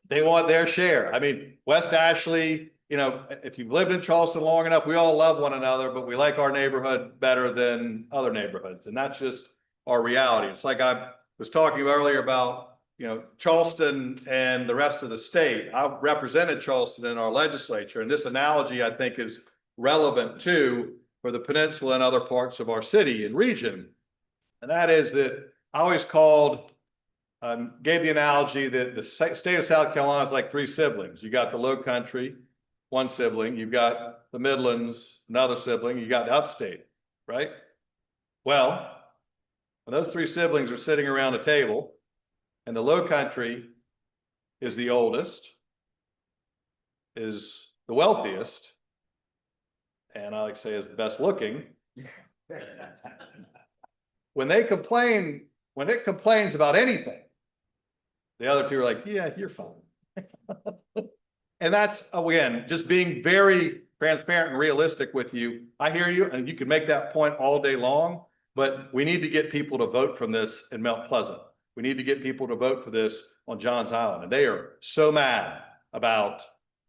they want their share. I mean, West Ashley, if you've lived in Charleston long enough, we all love one another, but we like our neighborhood better than other neighborhoods. And that's just our reality. It's like I was talking earlier about, Charleston and the rest of the state. I represented Charleston in our legislature, and this analogy I think is relevant too for the peninsula and other parts of our city and region. And that is that I always gave the analogy that the state of South Carolina is like three siblings. You got the low country, one sibling, you've got the Midlands, another sibling, you got the upstate, right? Well, when those three siblings are sitting around a table and the low country is the oldest, is the wealthiest, and I like to say is the best looking, when it complains about anything, the other two are like, yeah, you're fine. And that's, again, just being very transparent and realistic with you. I hear you, and you can make that point all day long, but we need to get people to vote from this in Mount Pleasant. We need to get people to vote for this on Johns Island. And they are so mad about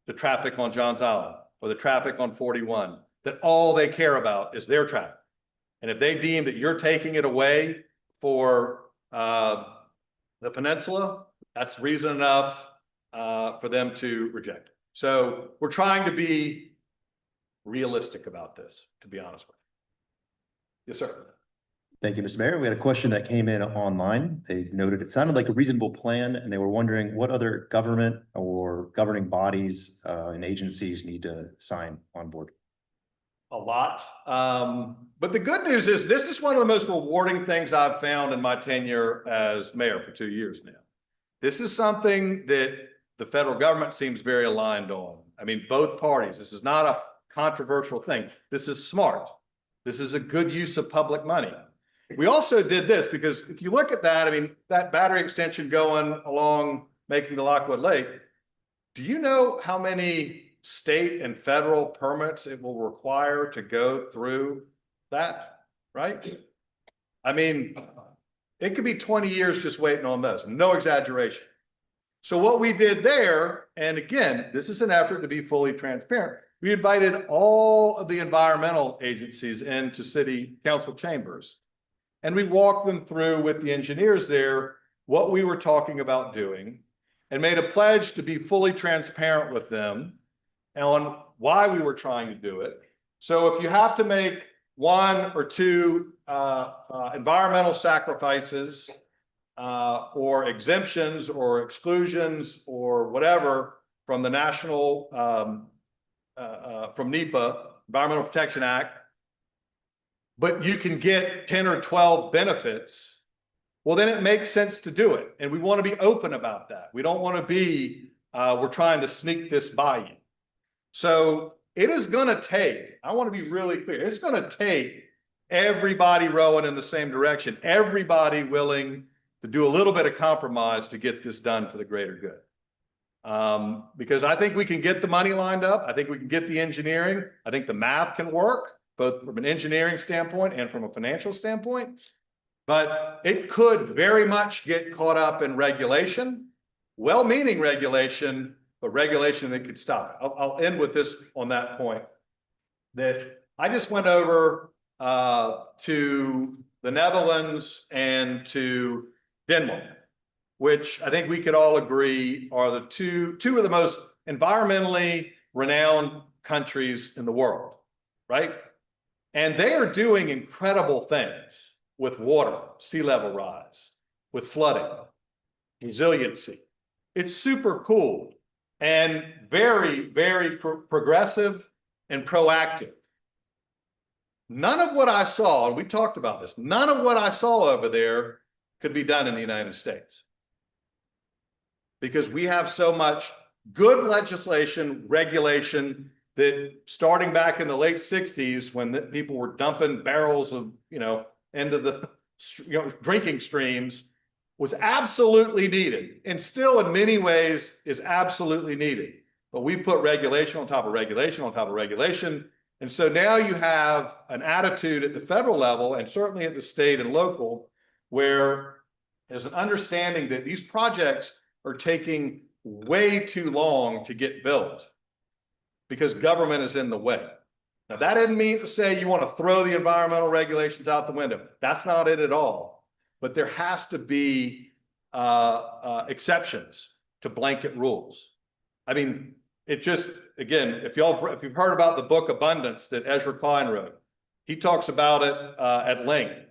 the traffic on Johns Island or the traffic on 41 that all they care about is their traffic. And if they deem that you're taking it away for the peninsula, that's reason enough for them to reject it. So we're trying to be realistic about this, to be honest with you. Yes, sir. Thank you, Mr. Mayor. We had a question that came in online. They noted it sounded like a reasonable plan, and they were wondering what other government or governing bodies and agencies need to sign on board. A lot. But the good news is this is one of the most rewarding things I've found in my tenure as mayor for 2 years now. This is something that the federal government seems very aligned on. I mean, both parties. This is not a controversial thing. This is smart. This is a good use of public money. We also did this because if you look at that, I mean, that battery extension going along making the Lockwood Lake, do you know how many state and federal permits it will require to go through that, right? I mean, it could be 20 years just waiting on those, no exaggeration. So what we did there, and again, this is an effort to be fully transparent. We invited all of the environmental agencies into city council chambers, and we walked them through with the engineers there what we were talking about doing and made a pledge to be fully transparent with them on why we were trying to do it. So if you have to make one or two environmental sacrifices or exemptions or exclusions or whatever from the national, from NEPA, Environmental Protection Act, but you can get 10 or 12 benefits, well, then it makes sense to do it. And we want to be open about that. We don't want to be, we're trying to sneak this by you. So it is going to take, I want to be really clear, it's going to take everybody rowing in the same direction, everybody willing to do a little bit of compromise to get this done for the greater good. Because I think we can get the money lined up. I think we can get the engineering. I think the math can work, both from an engineering standpoint and from a financial standpoint. But it could very much get caught up in regulation, well-meaning regulation, but regulation that could stop it. I'll end with this on that point, that I just went over to the Netherlands and to Denmark, which I think we could all agree are the two of the most environmentally renowned countries in the world, right? And they are doing incredible things with water, sea level rise, with flooding, resiliency. It's super cool and very, very progressive and proactive. None of what I saw, and we talked about this, none of what I saw over there could be done in the United States. Because we have so much good legislation, regulation, that starting back in the late 60s when people were dumping barrels of, into the drinking streams was absolutely needed and still in many ways is absolutely needed. But we put regulation on top of regulation on top of regulation. And so now you have an attitude at the federal level and certainly at the state and local where there's an understanding that these projects are taking way too long to get built because government is in the way. Now, that didn't mean to say you want to throw the environmental regulations out the window. That's not it at all. But there has to be exceptions to blanket rules. I mean, it just, again, if you've heard about the book Abundance that Ezra Klein wrote, he talks about it at length.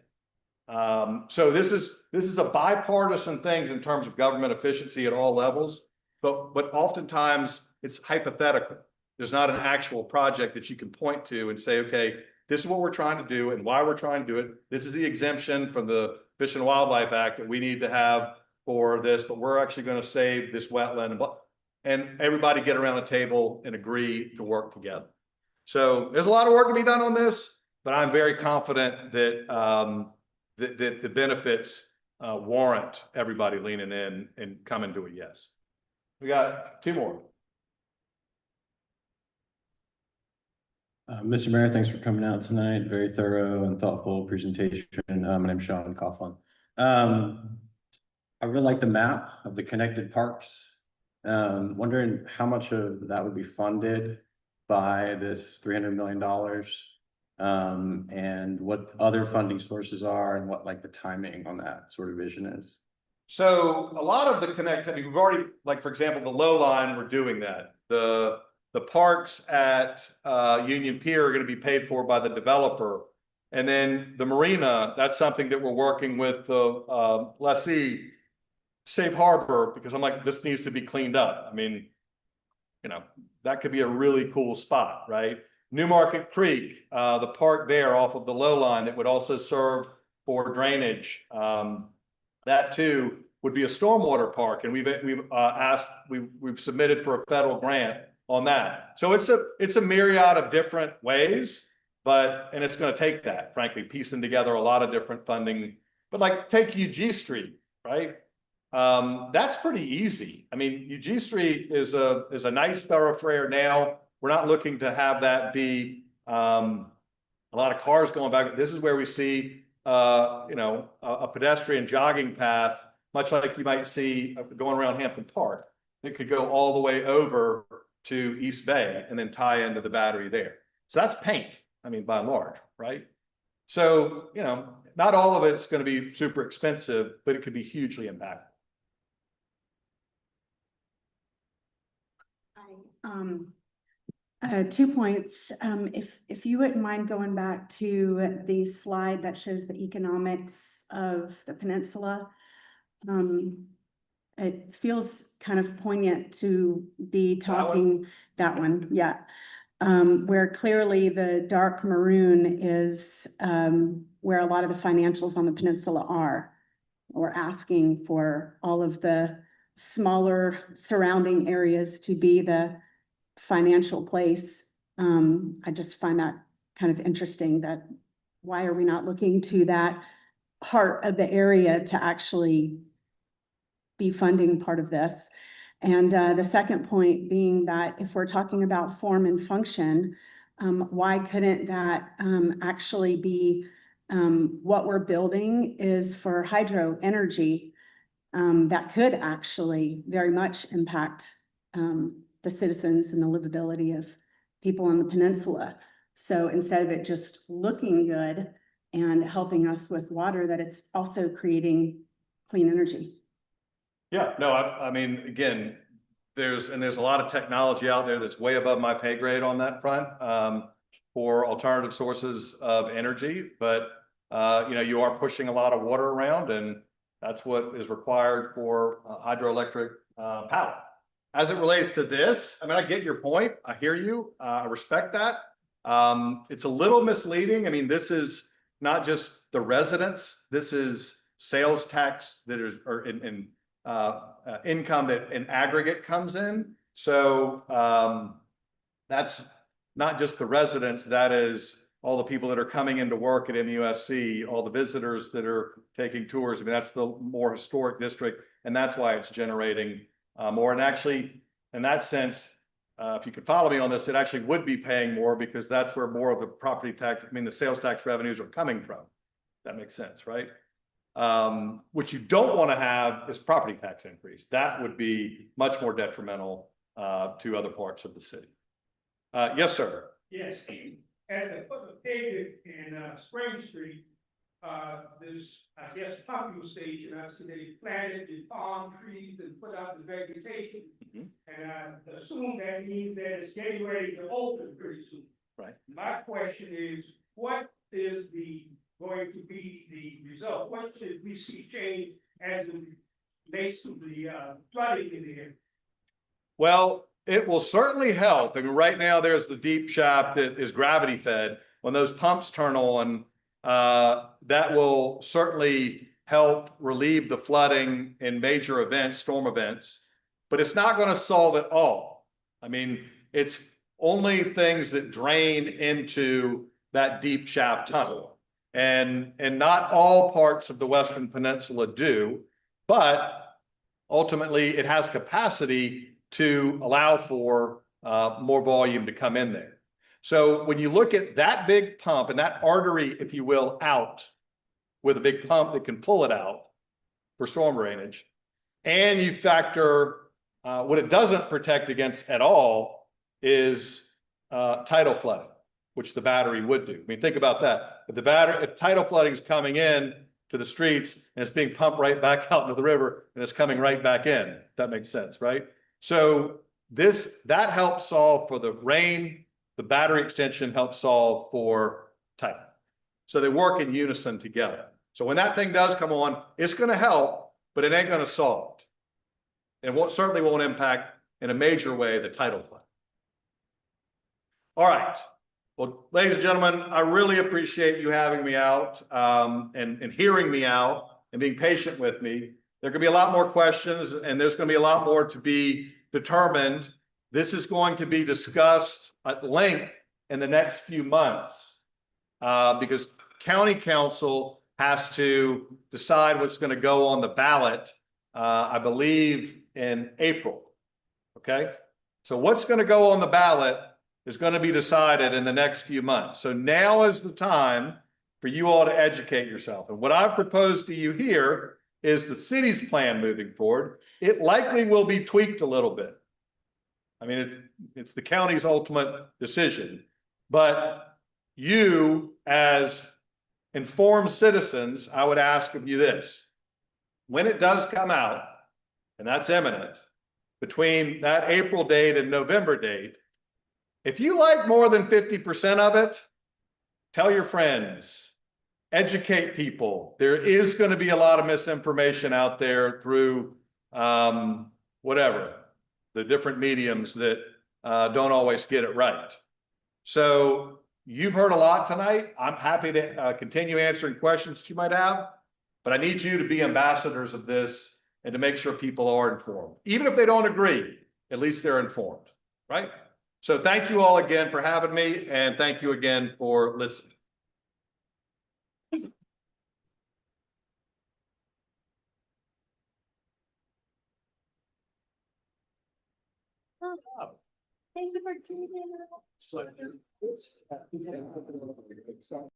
So this is a bipartisan thing in terms of government efficiency at all levels, but oftentimes it's hypothetical. There's not an actual project that you can point to and say, okay, this is what we're trying to do and why we're trying to do it. This is the exemption from the Fish and Wildlife Act that we need to have for this, but we're actually going to save this wetland and everybody get around the table and agree to work together. So there's a lot of work to be done on this, but I'm very confident that that the benefits warrant everybody leaning in and coming to a yes. We got two more. Mr. Mayor, thanks for coming out tonight. Very thorough and thoughtful presentation. My name's Sean Coughlin. I really like the map of the connected parks. Wondering how much of that would be funded by this $300 million, and what other funding sources are, and what like the timing on that sort of vision is. So a lot of the connectivity, we've already, like for example, the low line, we're doing that. The parks at Union Pier are going to be paid for by the developer. And then the marina, that's something that we're working with the lessee, Safe Harbor, because I'm like, this needs to be cleaned up. I mean, you know, that could be a really cool spot, right? Newmarket Creek, the park there off of the low line that would also serve for drainage. That too would be a stormwater park. And we've submitted for a federal grant on that. So it's a myriad of different ways, and it's going to take that, frankly, piecing together a lot of different funding. But like take UG Street, right? That's pretty easy. I mean, UG Street is a nice thoroughfare now. We're not looking to have that be a lot of cars going back. This is where we see a pedestrian jogging path, much like you might see going around Hampton Park. It could go all the way over to East Bay and then tie into the Battery there. So that's paint, I mean, by and large, right? So, you know, not all of it's going to be super expensive, but it could be hugely impactful. 2 points. If you wouldn't mind going back to the slide that shows the economics of the peninsula. It feels kind of poignant to be talking that one, yeah. Where clearly the dark maroon is where a lot of the financials on the peninsula are. We're asking for all of the smaller surrounding areas to be the financial place. I just find that kind of interesting, that why are we not looking to that heart of the area to actually be funding part of this? And the second point being that if we're talking about form and function, why couldn't that actually be what we're building is for hydro energy that could actually very much impact the citizens and the livability of people on the peninsula. So instead of it just looking good and helping us with water, that it's also creating clean energy. Yeah, no, I mean, again, there's a lot of technology out there that's way above my pay grade on that front for alternative sources of energy. But, you are pushing a lot of water around, and that's what is required for hydroelectric power. As it relates to this, I mean, I get your point. I hear you. I respect that. It's a little misleading. I mean, this is not just the residents. This is sales tax that is, or income that in aggregate comes in. So that's not just the residents. That is all the people that are coming into work at MUSC, all the visitors that are taking tours. I mean, that's the more historic district, and that's why it's generating more. And actually, in that sense, if you could follow me on this, it actually would be paying more because that's where more of the property tax, I mean, the sales tax revenues are coming from. That makes sense, right? What you don't want to have is property tax increase. That would be much more detrimental to other parts of the city. Yes, sir. Yes, at the foot of pavement in Spring Street, this, I guess, pumping station, I see they planted the palm trees and put out the vegetation. Mhm. And I assume that means that it's getting ready to open pretty soon. Right. My question is, what is going to be the result? What should we see change as it relates to the flooding in the area? Well, it will certainly help. I mean, right now there's the deep shaft that is gravity fed. When those pumps turn on, that will certainly help relieve the flooding in major events, storm events, but it's not going to solve it all. I mean, it's only things that drain into that deep shaft tunnel. And not all parts of the Western Peninsula do, but ultimately it has capacity to allow for more volume to come in there. So when you look at that big pump and that artery, if you will, out with a big pump that can pull it out for storm drainage, and you factor what it doesn't protect against at all is tidal flooding, which the battery would do. I mean, think about that. If tidal flooding is coming in to the streets and it's being pumped right back out into the river and it's coming right back in, that makes sense, right? So that helps solve for the rain. The battery extension helps solve for tidal. So they work in unison together. So when that thing does come on, it's going to help, but it ain't going to solve it. And certainly won't impact in a major way the tidal flood. All right. Well, ladies and gentlemen, I really appreciate you having me out and hearing me out and being patient with me. There are going to be a lot more questions and there's going to be a lot more to be determined. This is going to be discussed at length in the next few months because county council has to decide what's going to go on the ballot, I believe in April. Okay. So what's going to go on the ballot is going to be decided in the next few months. So now is the time for you all to educate yourself. And what I've proposed to you here is the city's plan moving forward. It likely will be tweaked a little bit. I mean, it's the county's ultimate decision, but you as informed citizens, I would ask of you this. When it does come out, and that's imminent, between that April date and November date, if you like more than 50% of it, tell your friends, educate people. There is going to be a lot of misinformation out there through whatever, the different mediums that don't always get it right. So you've heard a lot tonight. I'm happy to continue answering questions that you might have, but I need you to be ambassadors of this and to make sure people are informed. Even if they don't agree, at least they're informed, right? So thank you all again for having me, and thank you again for listening. Thank you for tuning in.